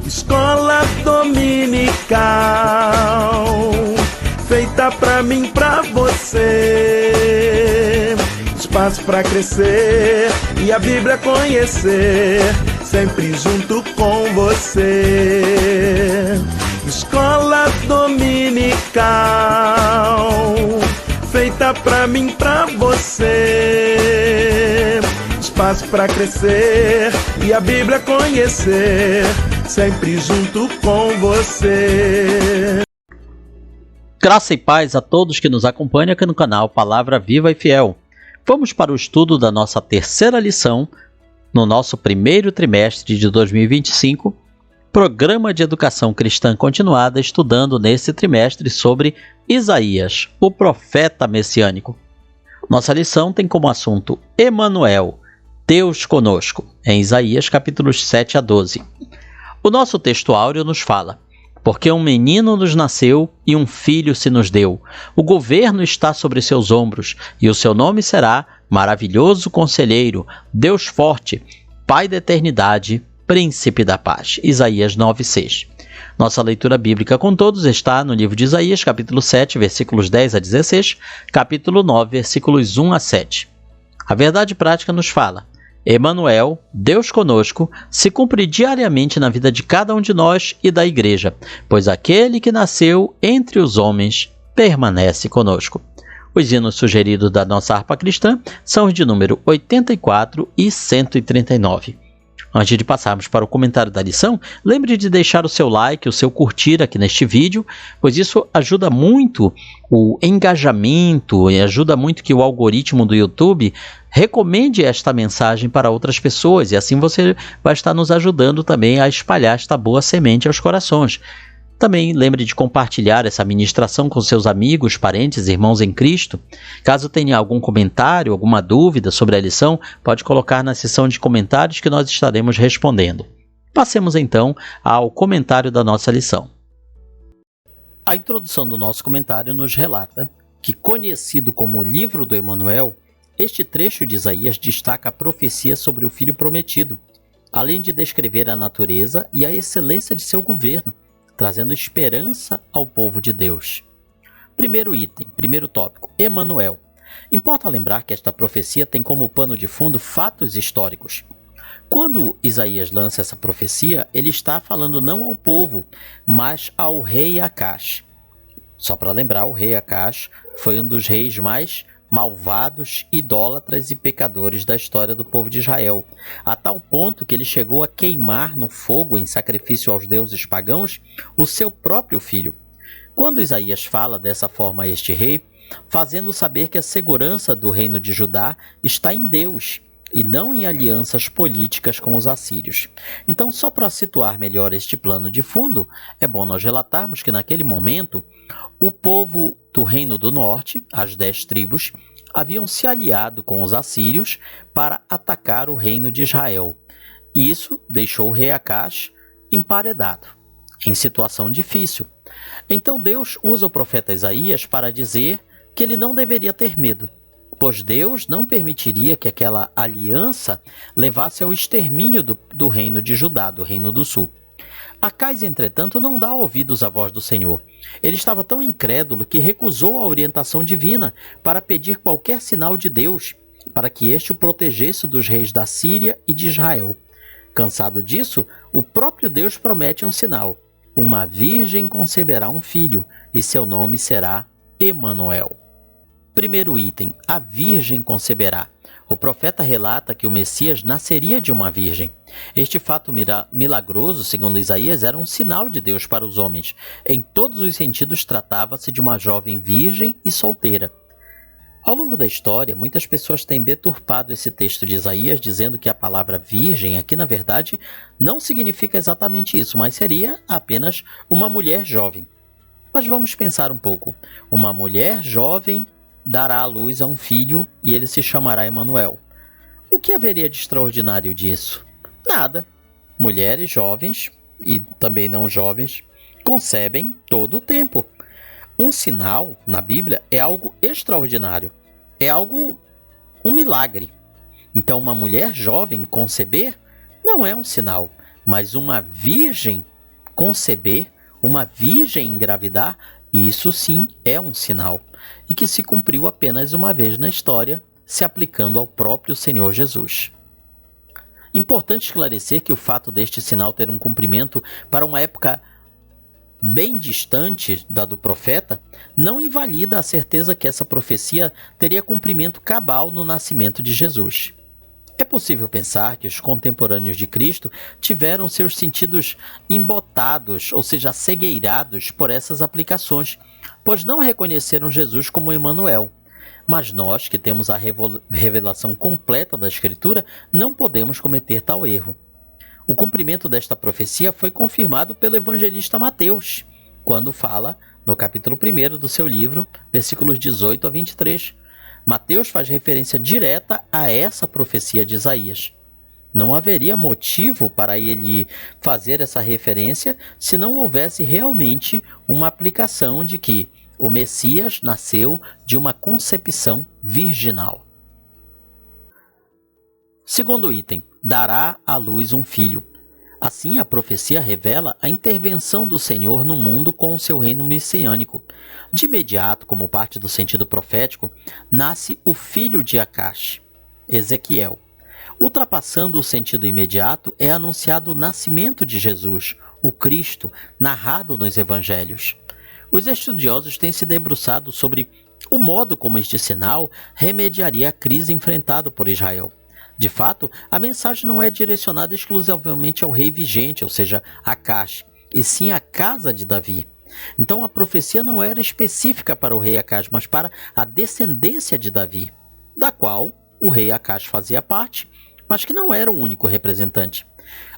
Escola dominical, feita pra mim, pra você. Espaço pra crescer e a Bíblia conhecer, sempre junto com você. Escola dominical, feita pra mim, pra você. Espaço pra crescer e a Bíblia conhecer, sempre junto com você. Graça e paz a todos que nos acompanham aqui no canal Palavra Viva e Fiel. Vamos para o estudo da nossa terceira lição no nosso primeiro trimestre de 2025, Programa de Educação Cristã Continuada, estudando nesse trimestre sobre Isaías, o profeta messiânico. Nossa lição tem como assunto Emanuel, Deus conosco, em Isaías capítulos 7 a 12. O nosso texto áureo nos fala: porque um menino nos nasceu e um filho se nos deu. O governo está sobre seus ombros, e o seu nome será Maravilhoso Conselheiro, Deus Forte, Pai da Eternidade, Príncipe da Paz. Isaías 9:6. Nossa leitura bíblica com todos está no livro de Isaías, capítulo 7, versículos 10 a 16, capítulo 9, versículos 1 a 7. A verdade prática nos fala: Emanuel, Deus conosco, se cumpre diariamente na vida de cada um de nós e da igreja, pois aquele que nasceu entre os homens permanece conosco. Os hinos sugeridos da nossa harpa cristã são os de número 84 e 139. Antes de passarmos para o comentário da lição, lembre de deixar o seu like, o seu curtir aqui neste vídeo, pois isso ajuda muito o engajamento e ajuda muito que o algoritmo do YouTube recomende esta mensagem para outras pessoas, e assim você vai estar nos ajudando também a espalhar esta boa semente aos corações. Também lembre de compartilhar essa ministração com seus amigos, parentes, irmãos em Cristo. Caso tenha algum comentário, alguma dúvida sobre a lição, pode colocar na seção de comentários que nós estaremos respondendo. Passemos então ao comentário da nossa lição. A introdução do nosso comentário nos relata que, conhecido como o Livro do Emanuel, este trecho de Isaías destaca a profecia sobre o Filho prometido, além de descrever a natureza e a excelência de seu governo, trazendo esperança ao povo de Deus. Primeiro item, primeiro tópico, Emanuel. Importa lembrar que esta profecia tem como pano de fundo fatos históricos. Quando Isaías lança essa profecia, ele está falando não ao povo, mas ao rei Acás. Só para lembrar, o rei Acás foi um dos reis mais malvados, idólatras e pecadores da história do povo de Israel, a tal ponto que ele chegou a queimar no fogo em sacrifício aos deuses pagãos o seu próprio filho. Quando Isaías fala dessa forma a este rei, fazendo saber que a segurança do reino de Judá está em Deus e não em alianças políticas com os assírios. Então, só para situar melhor este plano de fundo, é bom nós relatarmos que naquele momento o povo do Reino do Norte, as 10 tribos, haviam se aliado com os assírios para atacar o reino de Israel. Isso deixou o rei Acás emparedado, em situação difícil. Então Deus usa o profeta Isaías para dizer que ele não deveria ter medo, pois Deus não permitiria que aquela aliança levasse ao extermínio do reino de Judá, do reino do sul. Acás, entretanto, não dá ouvidos à voz do Senhor. Ele estava tão incrédulo que recusou a orientação divina para pedir qualquer sinal de Deus, para que este o protegesse dos reis da Síria e de Israel. Cansado disso, o próprio Deus promete um sinal: uma virgem conceberá um filho, e seu nome será Emanuel. Primeiro item, a virgem conceberá. O profeta relata que o Messias nasceria de uma virgem. Este fato milagroso, segundo Isaías, era um sinal de Deus para os homens. Em todos os sentidos, tratava-se de uma jovem virgem e solteira. Ao longo da história, muitas pessoas têm deturpado esse texto de Isaías, dizendo que a palavra virgem aqui, na verdade, não significa exatamente isso, mas seria apenas uma mulher jovem. Mas vamos pensar um pouco. Uma mulher jovem dará à luz a um filho e ele se chamará Emanuel. O que haveria de extraordinário disso? Nada. Mulheres jovens e também não jovens concebem todo o tempo. Um sinal na Bíblia é algo extraordinário, é um milagre. Então, uma mulher jovem conceber não é um sinal, mas uma virgem conceber, uma virgem engravidar, isso sim é um sinal, e que se cumpriu apenas uma vez na história, se aplicando ao próprio Senhor Jesus. Importante esclarecer que o fato deste sinal ter um cumprimento para uma época bem distante da do profeta, não invalida a certeza que essa profecia teria cumprimento cabal no nascimento de Jesus. É possível pensar que os contemporâneos de Cristo tiveram seus sentidos embotados, ou seja, cegueirados por essas aplicações, pois não reconheceram Jesus como Emanuel. Mas nós, que temos a revelação completa da Escritura, não podemos cometer tal erro. O cumprimento desta profecia foi confirmado pelo evangelista Mateus, quando fala, no capítulo 1 do seu livro, versículos 18 a 23. Mateus faz referência direta a essa profecia de Isaías. Não haveria motivo para ele fazer essa referência se não houvesse realmente uma aplicação de que o Messias nasceu de uma concepção virginal. Segundo item, dará à luz um filho. Assim, a profecia revela a intervenção do Senhor no mundo com o seu reino messiânico. De imediato, como parte do sentido profético, nasce o filho de Acax, Ezequiel. Ultrapassando o sentido imediato, é anunciado o nascimento de Jesus, o Cristo, narrado nos evangelhos. Os estudiosos têm se debruçado sobre o modo como este sinal remediaria a crise enfrentada por Israel. De fato, a mensagem não é direcionada exclusivamente ao rei vigente, ou seja, Acax, e sim à casa de Davi. Então a profecia não era específica para o rei Acax, mas para a descendência de Davi, da qual o rei Acax fazia parte, mas que não era o único representante.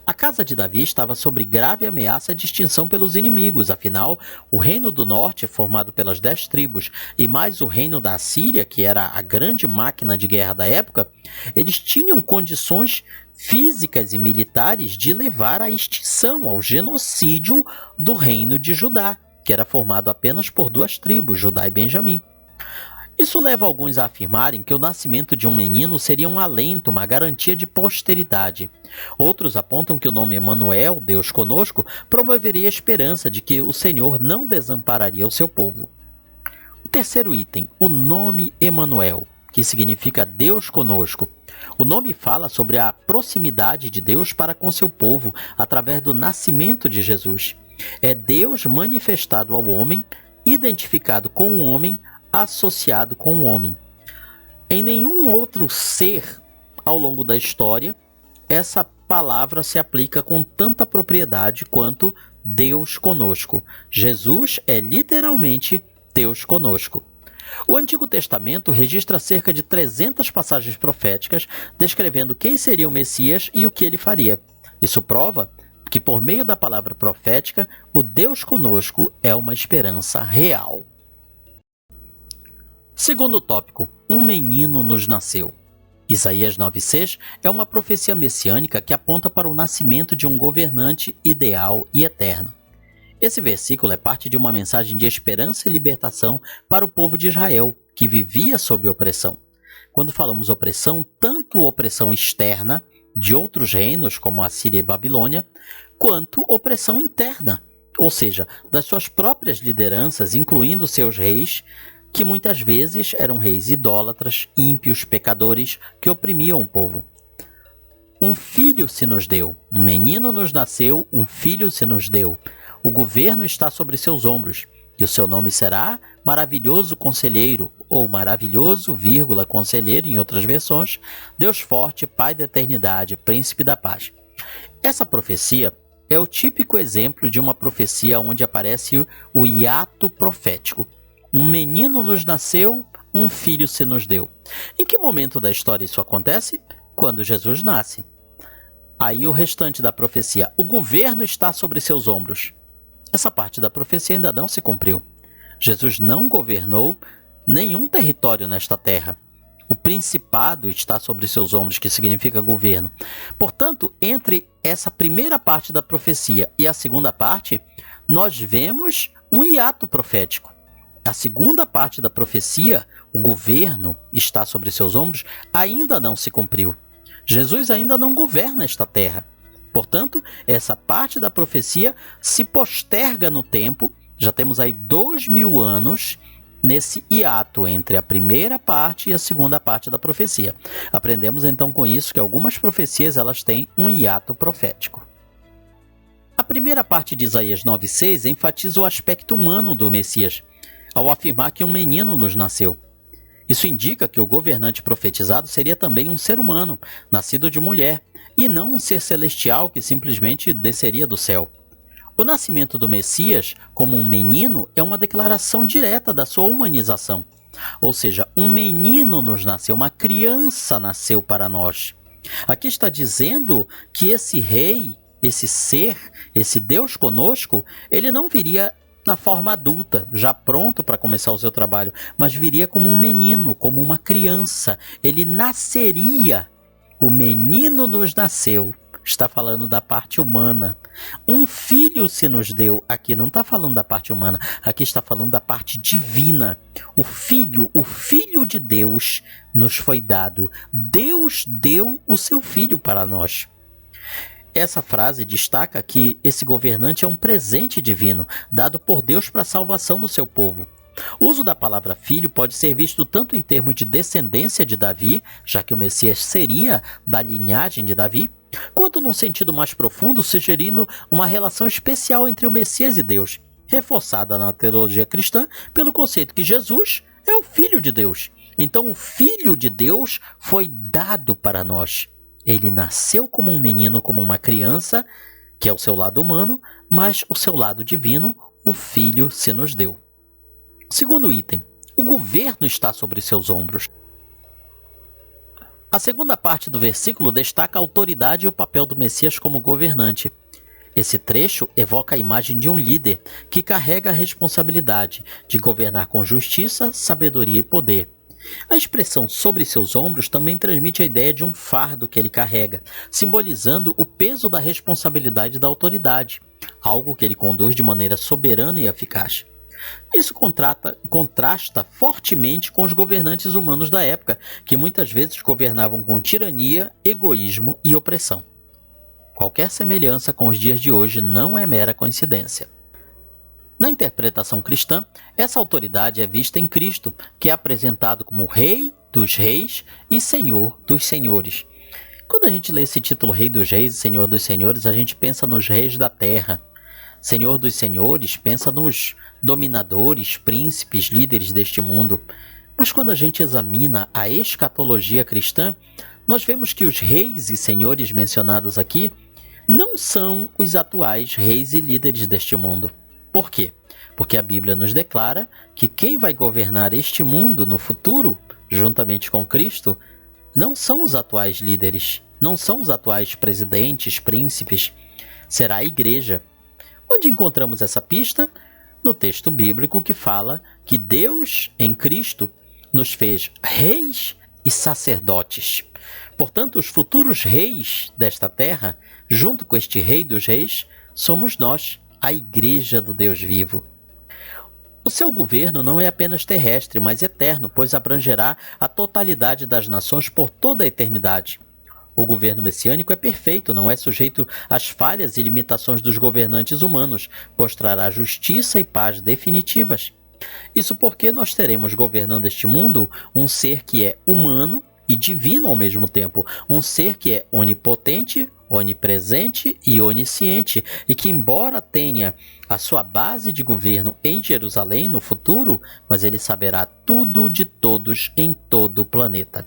A casa de Davi estava sob grave ameaça de extinção pelos inimigos, afinal, o reino do norte, formado pelas 10 tribos, e mais o reino da Assíria, que era a grande máquina de guerra da época, eles tinham condições físicas e militares de levar à extinção, ao genocídio do reino de Judá, que era formado apenas por 2 tribos, Judá e Benjamim. Isso leva alguns a afirmarem que o nascimento de um menino seria um alento, uma garantia de posteridade. Outros apontam que o nome Emanuel, Deus conosco, promoveria a esperança de que o Senhor não desampararia o seu povo. O terceiro item, o nome Emanuel, que significa Deus conosco. O nome fala sobre a proximidade de Deus para com seu povo através do nascimento de Jesus. É Deus manifestado ao homem, identificado com o homem, associado com o homem. Em nenhum outro ser ao longo da história, essa palavra se aplica com tanta propriedade quanto Deus conosco. Jesus é literalmente Deus conosco. O Antigo Testamento registra cerca de 300 passagens proféticas descrevendo quem seria o Messias e o que ele faria. Isso prova que, por meio da palavra profética, o Deus conosco é uma esperança real. Segundo tópico, um menino nos nasceu. Isaías 9,6 é uma profecia messiânica que aponta para o nascimento de um governante ideal e eterno. Esse versículo é parte de uma mensagem de esperança e libertação para o povo de Israel, que vivia sob opressão. Quando falamos opressão, tanto opressão externa, de outros reinos como a Síria e Babilônia, quanto opressão interna, ou seja, das suas próprias lideranças, incluindo seus reis, que muitas vezes eram reis idólatras, ímpios, pecadores, que oprimiam o povo. Um filho se nos deu, um menino nos nasceu, um filho se nos deu. O governo está sobre seus ombros, e o seu nome será Maravilhoso Conselheiro, ou Maravilhoso, Conselheiro, em outras versões, Deus Forte, Pai da Eternidade, Príncipe da Paz. Essa profecia é o típico exemplo de uma profecia onde aparece o hiato profético. Um menino nos nasceu, um filho se nos deu. Em que momento da história isso acontece? Quando Jesus nasce. Aí o restante da profecia, o governo está sobre seus ombros. Essa parte da profecia ainda não se cumpriu. Jesus não governou nenhum território nesta terra. O principado está sobre seus ombros, que significa governo. Portanto, entre essa primeira parte da profecia e a segunda parte, nós vemos um hiato profético. A segunda parte da profecia, o governo está sobre seus ombros, ainda não se cumpriu. Jesus ainda não governa esta terra. Portanto, essa parte da profecia se posterga no tempo. Já temos aí 2000 anos nesse hiato entre a primeira parte e a segunda parte da profecia. Aprendemos então com isso que algumas profecias elas têm um hiato profético. A primeira parte de Isaías 9,6 enfatiza o aspecto humano do Messias, ao afirmar que um menino nos nasceu. Isso indica que o governante profetizado seria também um ser humano, nascido de mulher, e não um ser celestial que simplesmente desceria do céu. O nascimento do Messias, como um menino, é uma declaração direta da sua humanização. Ou seja, um menino nos nasceu, uma criança nasceu para nós. Aqui está dizendo que esse rei, esse ser, esse Deus conosco, ele não viria na forma adulta, já pronto para começar o seu trabalho, mas viria como um menino, como uma criança. Ele nasceria. O menino nos nasceu. Está falando da parte humana. Um filho se nos deu. Aqui não está falando da parte humana. Aqui está falando da parte divina. O filho de Deus nos foi dado. Deus deu o seu filho para nós. Essa frase destaca que esse governante é um presente divino, dado por Deus para a salvação do seu povo. O uso da palavra filho pode ser visto tanto em termos de descendência de Davi, já que o Messias seria da linhagem de Davi, quanto num sentido mais profundo, sugerindo uma relação especial entre o Messias e Deus, reforçada na teologia cristã pelo conceito que Jesus é o Filho de Deus. Então o Filho de Deus foi dado para nós. Ele nasceu como um menino, como uma criança, que é o seu lado humano, mas o seu lado divino, o Filho se nos deu. Segundo item, o governo está sobre seus ombros. A segunda parte do versículo destaca a autoridade e o papel do Messias como governante. Esse trecho evoca a imagem de um líder que carrega a responsabilidade de governar com justiça, sabedoria e poder. A expressão sobre seus ombros também transmite a ideia de um fardo que ele carrega, simbolizando o peso da responsabilidade da autoridade, algo que ele conduz de maneira soberana e eficaz. Isso contrasta fortemente com os governantes humanos da época, que muitas vezes governavam com tirania, egoísmo e opressão. Qualquer semelhança com os dias de hoje não é mera coincidência. Na interpretação cristã, essa autoridade é vista em Cristo, que é apresentado como Rei dos Reis e Senhor dos Senhores. Quando a gente lê esse título Rei dos Reis e Senhor dos Senhores, a gente pensa nos reis da terra. Senhor dos Senhores pensa nos dominadores, príncipes, líderes deste mundo. Mas quando a gente examina a escatologia cristã, nós vemos que os reis e senhores mencionados aqui não são os atuais reis e líderes deste mundo. Por quê? Porque a Bíblia nos declara que quem vai governar este mundo no futuro, juntamente com Cristo, não são os atuais líderes, não são os atuais presidentes, príncipes, será a igreja. Onde encontramos essa pista? No texto bíblico que fala que Deus, em Cristo, nos fez reis e sacerdotes. Portanto, os futuros reis desta terra, junto com este Rei dos Reis, somos nós, a Igreja do Deus vivo. O seu governo não é apenas terrestre, mas eterno, pois abrangerá a totalidade das nações por toda a eternidade. O governo messiânico é perfeito, não é sujeito às falhas e limitações dos governantes humanos, pois trará justiça e paz definitivas. Isso porque nós teremos governando este mundo um ser que é humano e divino ao mesmo tempo, um ser que é onipotente, onipresente e onisciente, e que embora tenha a sua base de governo em Jerusalém no futuro, mas ele saberá tudo de todos em todo o planeta.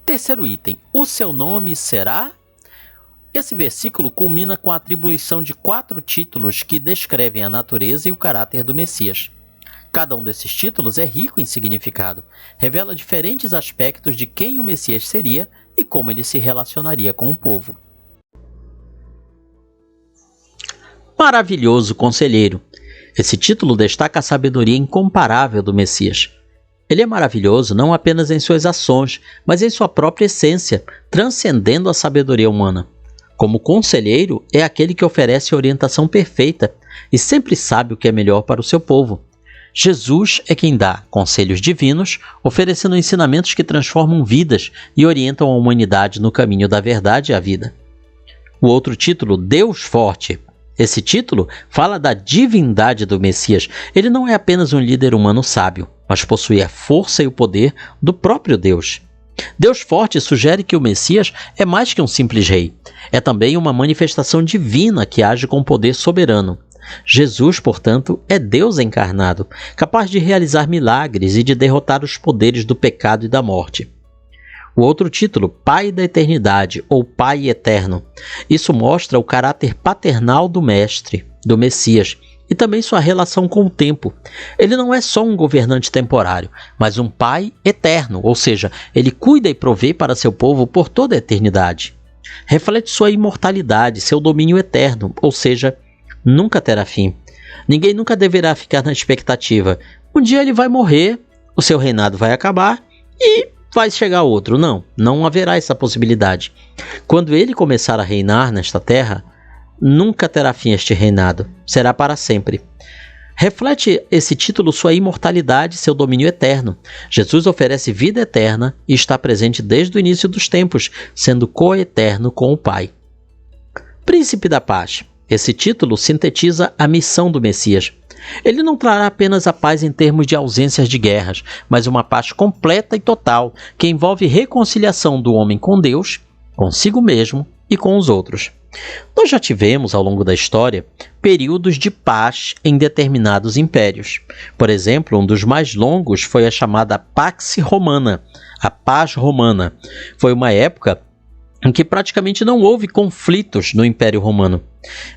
Terceiro item, o seu nome será? Esse versículo culmina com a atribuição de 4 títulos que descrevem a natureza e o caráter do Messias. Cada um desses títulos é rico em significado, revela diferentes aspectos de quem o Messias seria e como ele se relacionaria com o povo. Maravilhoso Conselheiro. Esse título destaca a sabedoria incomparável do Messias. Ele é maravilhoso não apenas em suas ações, mas em sua própria essência, transcendendo a sabedoria humana. Como conselheiro, é aquele que oferece orientação perfeita e sempre sabe o que é melhor para o seu povo. Jesus é quem dá conselhos divinos, oferecendo ensinamentos que transformam vidas e orientam a humanidade no caminho da verdade e a vida. O outro título, Deus Forte. Esse título fala da divindade do Messias. Ele não é apenas um líder humano sábio, mas possui a força e o poder do próprio Deus. Deus Forte sugere que o Messias é mais que um simples rei. É também uma manifestação divina que age com poder soberano. Jesus, portanto, é Deus encarnado, capaz de realizar milagres e de derrotar os poderes do pecado e da morte. O outro título, Pai da Eternidade, ou Pai Eterno. Isso mostra o caráter paternal do Mestre, do Messias, e também sua relação com o tempo. Ele não é só um governante temporário, mas um Pai eterno, ou seja, ele cuida e provê para seu povo por toda a eternidade. Reflete sua imortalidade, seu domínio eterno, ou seja, nunca terá fim. Ninguém nunca deverá ficar na expectativa. Um dia ele vai morrer, o seu reinado vai acabar e vai chegar outro. Não haverá essa possibilidade. Quando ele começar a reinar nesta terra, nunca terá fim este reinado. Será para sempre. Reflete esse título sua imortalidade e seu domínio eterno. Jesus oferece vida eterna e está presente desde o início dos tempos, sendo coeterno com o Pai. Príncipe da Paz. Esse título sintetiza a missão do Messias. Ele não trará apenas a paz em termos de ausências de guerras, mas uma paz completa e total, que envolve reconciliação do homem com Deus, consigo mesmo e com os outros. Nós já tivemos, ao longo da história, períodos de paz em determinados impérios. Por exemplo, um dos mais longos foi a chamada Pax Romana, a Paz Romana. Foi uma época em que praticamente não houve conflitos no Império Romano.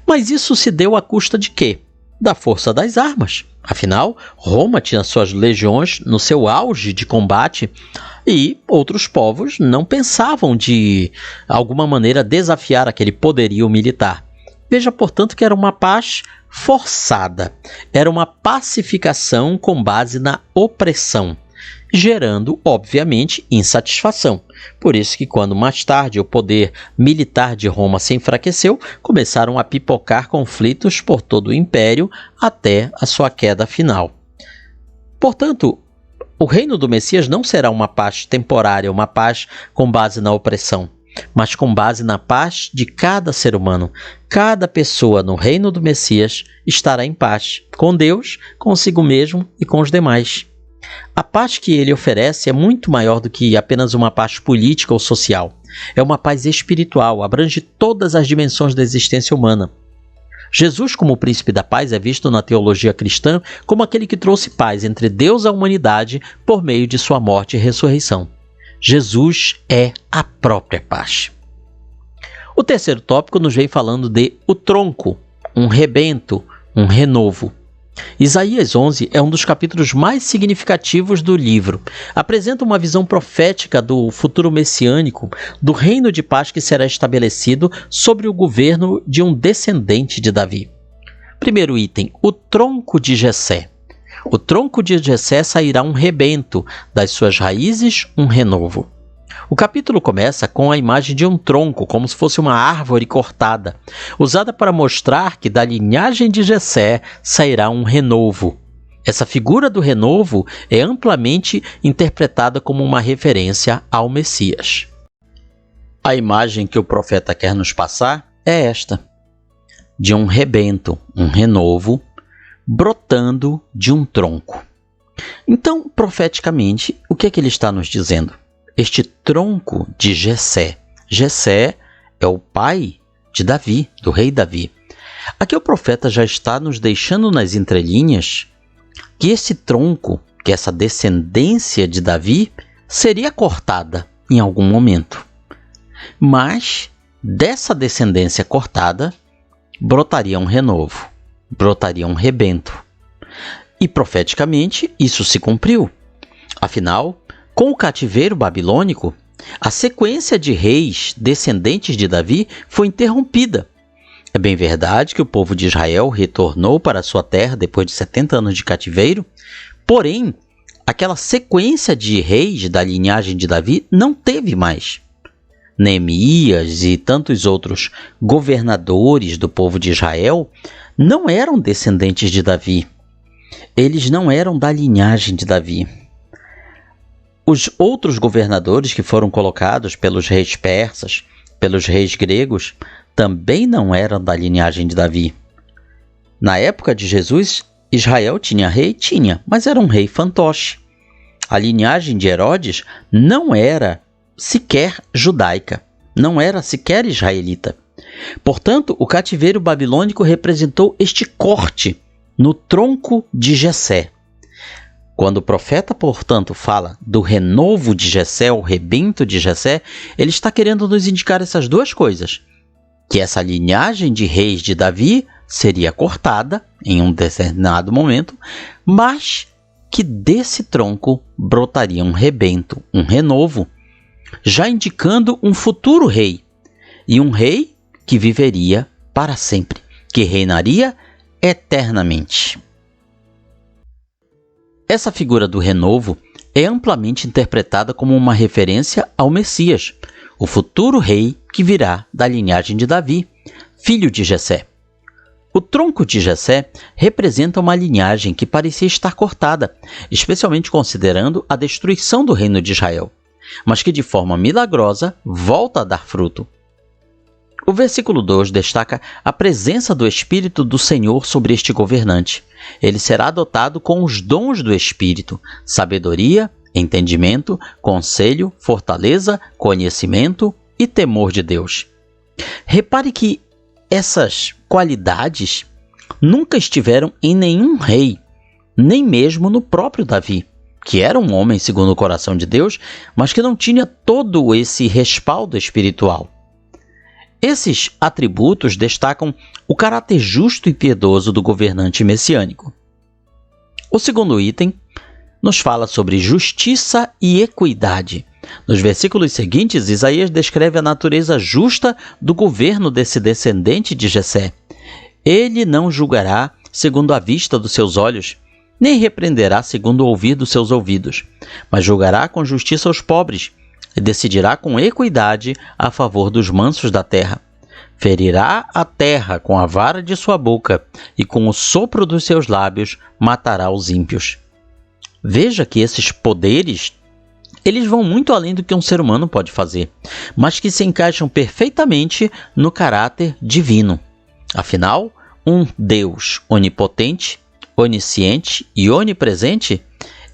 Mas isso se deu à custa de quê? Da força das armas. Afinal, Roma tinha suas legiões no seu auge de combate e outros povos não pensavam de alguma maneira desafiar aquele poderio militar. Veja, portanto, que era uma paz forçada. Era uma pacificação com base na opressão, gerando, obviamente, insatisfação. Por isso que quando mais tarde o poder militar de Roma se enfraqueceu, começaram a pipocar conflitos por todo o império até a sua queda final. Portanto, o reino do Messias não será uma paz temporária, uma paz com base na opressão, mas com base na paz de cada ser humano. Cada pessoa no reino do Messias estará em paz, com Deus, consigo mesmo e com os demais. A paz que ele oferece é muito maior do que apenas uma paz política ou social. É uma paz espiritual, abrange todas as dimensões da existência humana. Jesus, como o príncipe da paz, é visto na teologia cristã como aquele que trouxe paz entre Deus e a humanidade por meio de sua morte e ressurreição. Jesus é a própria paz. O terceiro tópico nos vem falando de o tronco, um rebento, um renovo. Isaías 11 é um dos capítulos mais significativos do livro. Apresenta uma visão profética do futuro messiânico, do reino de paz que será estabelecido sobre o governo de um descendente de Davi. Primeiro item, o tronco de Jessé. O tronco de Jessé sairá um rebento, das suas raízes um renovo. O capítulo começa com a imagem de um tronco, como se fosse uma árvore cortada, usada para mostrar que da linhagem de Jessé sairá um renovo. Essa figura do renovo é amplamente interpretada como uma referência ao Messias. A imagem que o profeta quer nos passar é esta, de um rebento, um renovo, brotando de um tronco. Então, profeticamente, o que é que ele está nos dizendo? Este tronco de Jessé. Jessé é o pai de Davi, do rei Davi. Aqui o profeta já está nos deixando nas entrelinhas que esse tronco, que essa descendência de Davi, seria cortada em algum momento. Mas dessa descendência cortada, brotaria um renovo, brotaria um rebento. E profeticamente isso se cumpriu. Afinal, com o cativeiro babilônico, a sequência de reis descendentes de Davi foi interrompida. É bem verdade que o povo de Israel retornou para sua terra depois de 70 anos de cativeiro, porém, aquela sequência de reis da linhagem de Davi não teve mais. Neemias e tantos outros governadores do povo de Israel não eram descendentes de Davi. Eles não eram da linhagem de Davi. Os outros governadores que foram colocados pelos reis persas, pelos reis gregos, também não eram da linhagem de Davi. Na época de Jesus, Israel tinha rei? Tinha, mas era um rei fantoche. A linhagem de Herodes não era sequer judaica, não era sequer israelita. Portanto, o cativeiro babilônico representou este corte no tronco de Jessé. Quando o profeta, portanto, fala do renovo de Jessé, o rebento de Jessé, ele está querendo nos indicar essas duas coisas. Que essa linhagem de reis de Davi seria cortada em um determinado momento, mas que desse tronco brotaria um rebento, um renovo, já indicando um futuro rei, e um rei que viveria para sempre, que reinaria eternamente. Essa figura do renovo é amplamente interpretada como uma referência ao Messias, o futuro rei que virá da linhagem de Davi, filho de Jessé. O tronco de Jessé representa uma linhagem que parecia estar cortada, especialmente considerando a destruição do reino de Israel, mas que de forma milagrosa volta a dar fruto. O versículo 2 destaca a presença do Espírito do Senhor sobre este governante. Ele será dotado com os dons do Espírito: sabedoria, entendimento, conselho, fortaleza, conhecimento e temor de Deus. Repare que essas qualidades nunca estiveram em nenhum rei, nem mesmo no próprio Davi, que era um homem segundo o coração de Deus, mas que não tinha todo esse respaldo espiritual. Esses atributos destacam o caráter justo e piedoso do governante messiânico. O segundo item nos fala sobre justiça e equidade. Nos versículos seguintes, Isaías descreve a natureza justa do governo desse descendente de Jessé. Ele não julgará segundo a vista dos seus olhos, nem repreenderá segundo o ouvir dos seus ouvidos, mas julgará com justiça os pobres e decidirá com equidade a favor dos mansos da terra. Ferirá a terra com a vara de sua boca e com o sopro dos seus lábios matará os ímpios. Veja que esses poderes, eles vão muito além do que um ser humano pode fazer, mas que se encaixam perfeitamente no caráter divino. Afinal, um Deus onipotente, onisciente e onipresente,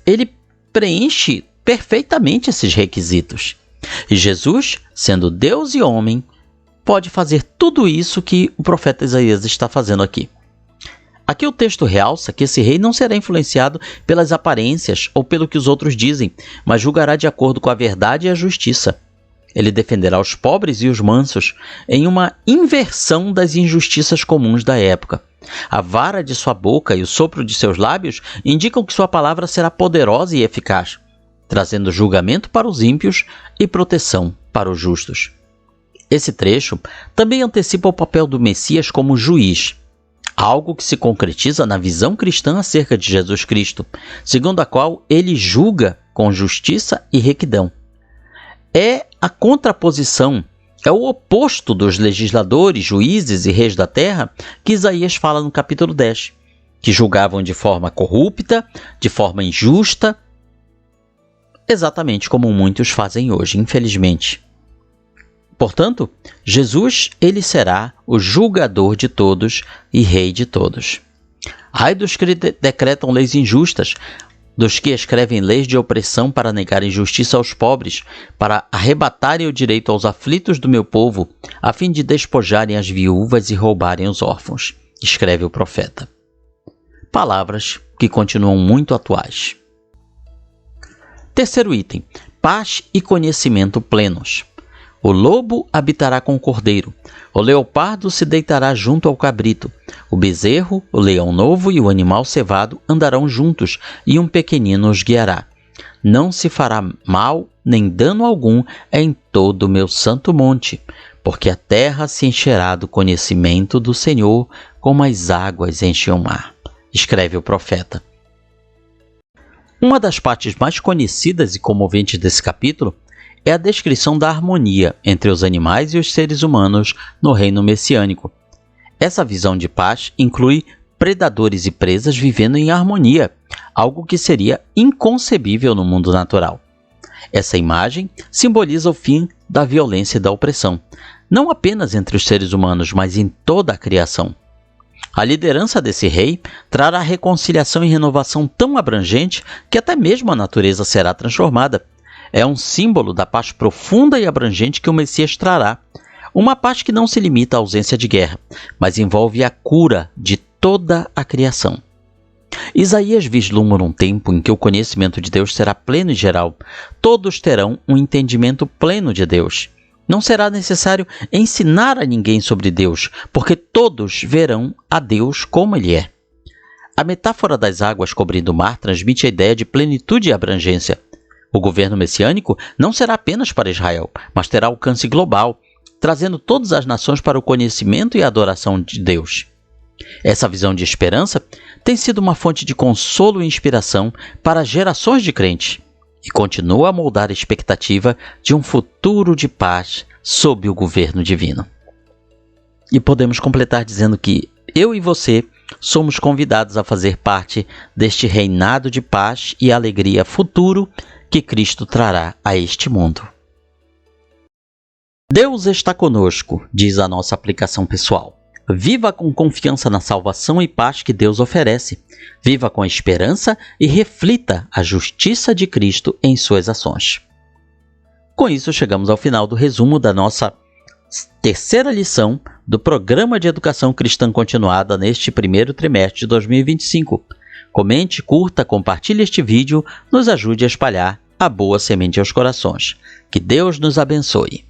ele preenche perfeitamente esses requisitos. E Jesus, sendo Deus e homem, pode fazer tudo isso que o profeta Isaías está fazendo aqui. Aqui o texto realça que esse rei não será influenciado pelas aparências ou pelo que os outros dizem, mas julgará de acordo com a verdade e a justiça. Ele defenderá os pobres e os mansos em uma inversão das injustiças comuns da época. A vara de sua boca e o sopro de seus lábios indicam que sua palavra será poderosa e eficaz, trazendo julgamento para os ímpios e proteção para os justos. Esse trecho também antecipa o papel do Messias como juiz, algo que se concretiza na visão cristã acerca de Jesus Cristo, segundo a qual ele julga com justiça e retidão. É a contraposição, é o oposto dos legisladores, juízes e reis da terra que Isaías fala no capítulo 10, que julgavam de forma corrupta, de forma injusta, exatamente como muitos fazem hoje, infelizmente. Portanto, Jesus, ele será o julgador de todos e rei de todos. Ai dos que decretam leis injustas, dos que escrevem leis de opressão para negarem justiça aos pobres, para arrebatarem o direito aos aflitos do meu povo, a fim de despojarem as viúvas e roubarem os órfãos, escreve o profeta. Palavras que continuam muito atuais. Terceiro item, paz e conhecimento plenos. O lobo habitará com o cordeiro, o leopardo se deitará junto ao cabrito, o bezerro, o leão novo e o animal cevado andarão juntos, e um pequenino os guiará. Não se fará mal nem dano algum em todo o meu santo monte, porque a terra se encherá do conhecimento do Senhor, como as águas enchem o mar, escreve o profeta. Uma das partes mais conhecidas e comoventes desse capítulo é a descrição da harmonia entre os animais e os seres humanos no reino messiânico. Essa visão de paz inclui predadores e presas vivendo em harmonia, algo que seria inconcebível no mundo natural. Essa imagem simboliza o fim da violência e da opressão, não apenas entre os seres humanos, mas em toda a criação. A liderança desse rei trará reconciliação e renovação tão abrangente que até mesmo a natureza será transformada. É um símbolo da paz profunda e abrangente que o Messias trará. Uma paz que não se limita à ausência de guerra, mas envolve a cura de toda a criação. Isaías vislumbra um tempo em que o conhecimento de Deus será pleno e geral. Todos terão um entendimento pleno de Deus. Não será necessário ensinar a ninguém sobre Deus, porque todos verão a Deus como Ele é. A metáfora das águas cobrindo o mar transmite a ideia de plenitude e abrangência. O governo messiânico não será apenas para Israel, mas terá alcance global, trazendo todas as nações para o conhecimento e a adoração de Deus. Essa visão de esperança tem sido uma fonte de consolo e inspiração para gerações de crentes e continua a moldar a expectativa de um futuro de paz sob o governo divino. E podemos completar dizendo que eu e você somos convidados a fazer parte deste reinado de paz e alegria futuro que Cristo trará a este mundo. Deus está conosco, diz a nossa aplicação pessoal. Viva com confiança na salvação e paz que Deus oferece. Viva com esperança e reflita a justiça de Cristo em suas ações. Com isso, chegamos ao final do resumo da nossa terceira lição do Programa de Educação Cristã Continuada neste primeiro trimestre de 2025. Comente, curta, compartilhe este vídeo, nos ajude a espalhar a boa semente aos corações. Que Deus nos abençoe.